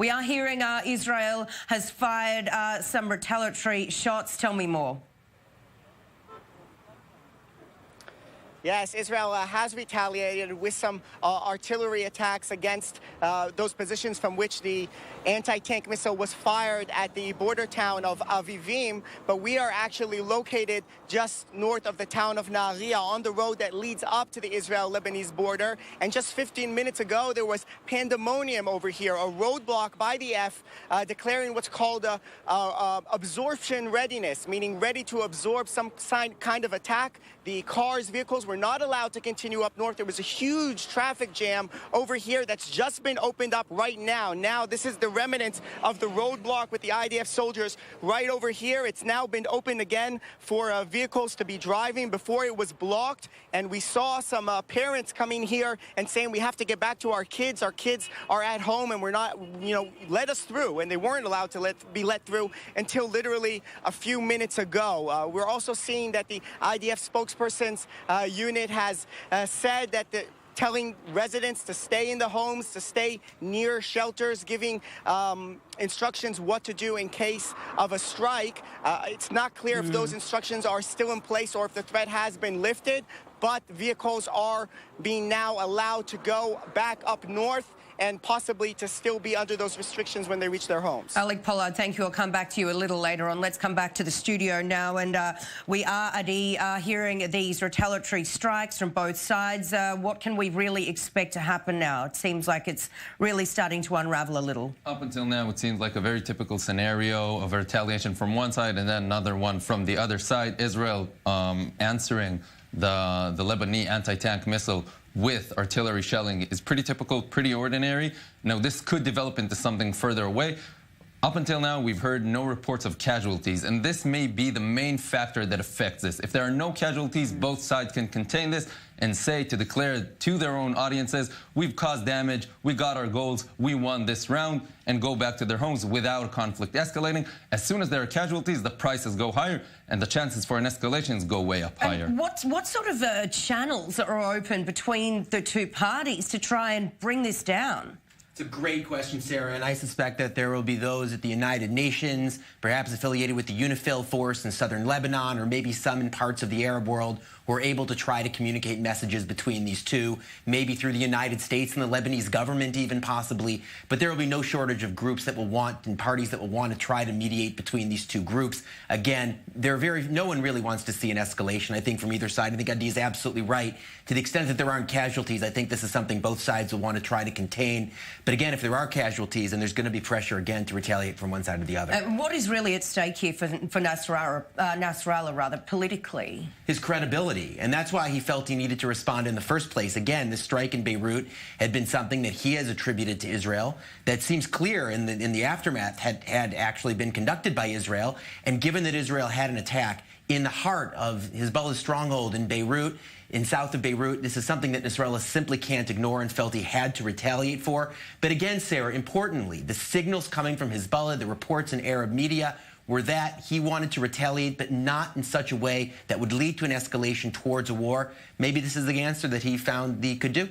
We are hearing Israel has fired some retaliatory shots. Tell me more. Yes, Israel has retaliated with some artillery attacks against those positions from which the anti-tank missile was fired at the border town of Avivim. But we are actually located just north of the town of Nahariya on the road that leads up to the Israel-Lebanese border. And just 15 minutes ago, there was pandemonium over here, a roadblock by the F declaring what's called absorption readiness, meaning ready to absorb some kind of attack. The vehicles were not allowed to continue up north. There was a huge traffic jam over here that's just been opened up right now. Now, this is the remnants of the roadblock with the IDF soldiers right over here. It's now been opened again for vehicles to be driving. Before it was blocked, and we saw some parents coming here and saying we have to get back to our kids. Our kids are at home and we're not, let us through. And they weren't allowed to be let through until literally a few minutes ago. We're also seeing that the IDF spokesperson's unit has said that telling residents to stay in the homes, to stay near shelters, giving instructions what to do in case of a strike. It's not clear if those instructions are still in place or if the threat has been lifted, but vehicles are being now allowed to go back up north and possibly to still be under those restrictions when they reach their homes. Alec Pollard, thank you. I'll come back to you a little later on. Let's come back to the studio now. And we are, Adi, hearing these retaliatory strikes from both sides. What can we really expect to happen now? It seems like it's really starting to unravel a little. Up until now, it seems like a very typical scenario of retaliation from one side and then another one from the other side. Israel answering the Lebanese anti-tank missile with artillery shelling is pretty typical, pretty ordinary. Now, this could develop into something further away. Up until now, we've heard no reports of casualties, and this may be the main factor that affects this. If there are no casualties, both sides can contain this and declare to their own audiences, we've caused damage, we got our goals, we won this round, and go back to their homes without conflict escalating. As soon as there are casualties, the prices go higher, and the chances for an escalation go way up higher. And what sort of channels are open between the two parties to try and bring this down? It's a great question, Sarah, and I suspect that there will be those at the United Nations, perhaps affiliated with the UNIFIL force in southern Lebanon, or maybe some in parts of the Arab world, who are able to try to communicate messages between these two, maybe through the United States and the Lebanese government even possibly. But there will be no shortage of groups that will want, and parties that will want to try to mediate between these two groups. Again, no one really wants to see an escalation, I think, from either side. I think Adi is absolutely right. To the extent that there aren't casualties, I think this is something both sides will want to try to contain. But again, if there are casualties, then there's going to be pressure again to retaliate from one side or the other. What is really at stake here for Nasrallah, politically? His credibility. And that's why he felt he needed to respond in the first place. Again, this strike in Beirut had been something that he has attributed to Israel. That seems clear in the aftermath had actually been conducted by Israel. And given that Israel had an attack in the heart of Hezbollah's stronghold in Beirut, in south of Beirut, this is something that Nasrallah simply can't ignore and felt he had to retaliate for. But again, Sarah, importantly, the signals coming from Hezbollah, the reports in Arab media, were that he wanted to retaliate, but not in such a way that would lead to an escalation towards a war. Maybe this is the answer that he found he could do.